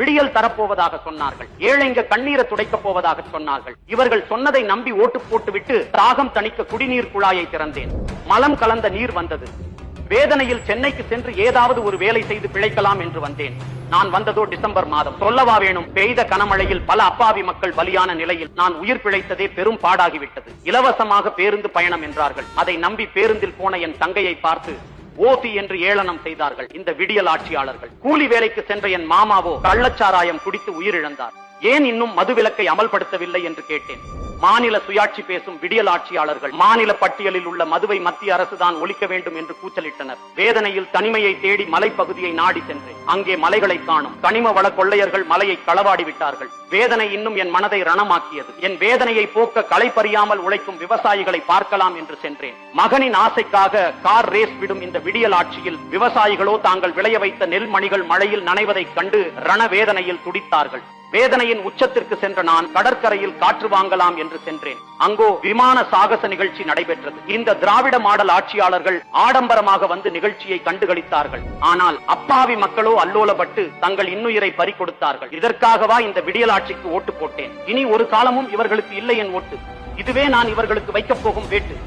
விடியல் தரப்போவதாக சொன்னார்கள். ஏழைங்க கண்ணீரை துடைக்கப் போவதாக சொன்னார்கள். இவர்கள் சொன்னதை நம்பி ஓட்டு போட்டுவிட்டு தாகம் தணிக்க குடிநீர் குழாயை திறந்தேன். மலம் கலந்த நீர் வந்தது. வேதனையில் சென்னைக்கு சென்று ஏதாவது ஒரு வேலை செய்து பிழைக்கலாம் என்று வந்தேன். நான் வந்ததோ டிசம்பர் மாதம். சொல்லவா வேணும், பெய்த கனமழையில் பல அப்பாவி மக்கள் பலியான நிலையில் நான் உயிர் பிழைத்ததே பெரும் பாடாகிவிட்டது. இலவசமாக பேருந்து பயணம் என்றார்கள். அதை நம்பி பேருந்தில் போன என் தங்கையை பார்த்து ஓசி என்று ஏளனம் செய்தார்கள் இந்த விடியல் ஆட்சியாளர்கள். கூலி வேலைக்கு சென்ற என் மாமாவோ கள்ளச்சாராயம் குடித்து உயிரிழந்தார். ஏன் இன்னும் மதுவிலக்கை அமல்படுத்தவில்லை என்று கேட்டேன். மாநில சுயாட்சி பேசும் விடியல் ஆட்சியாளர்கள் மாநில பட்டியலில் உள்ள மதுவை மத்திய அரசுதான் ஒழிக்க வேண்டும் என்று கூச்சலிட்டனர். வேதனையில் தனிமையை தேடி மலைப்பகுதியை நாடி சென்றேன். அங்கே மலைகளை காணும். கனிம வள கொள்ளையர்கள் மலையை களவாடி விட்டார்கள். வேதனை இன்னும் என் மனதை ரணமாக்கியது. என் வேதனையை போக்க களை பறியாமல் உழைக்கும் விவசாயிகளை பார்க்கலாம் என்று சென்றேன். மகனின் ஆசைக்காக கார் ரேஸ் விடும் இந்த விடியல் ஆட்சியில் விவசாயிகளோ தாங்கள் விளைய வைத்த நெல் மணிகள் மழையில் நனைவதைக் கண்டு ரண வேதனையில் துடித்தார்கள். வேதனையின் உச்சத்திற்கு சென்ற நான் கடற்கரையில் காற்று வாங்கலாம் என்று சென்றேன். அங்கோ விமான சாகச நிகழ்ச்சி நடைபெற்றது. இந்த திராவிட மாடல் ஆட்சியாளர்கள் ஆடம்பரமாக வந்து நிகழ்ச்சியை கண்டுகளித்தார்கள். ஆனால் அப்பாவி மக்களோ அல்லோலப்பட்டு தங்கள் இன்னுயிரை பறி கொடுத்தார்கள். இதற்காகவா இந்த விடியல் ஆட்சிக்கு ஓட்டு போட்டேன். இனி ஒரு காலமும் இவர்களுக்கு இல்லை என் ஓட்டு. இதுவே நான் இவர்களுக்கு வைக்கப் போகும் வேட்டு.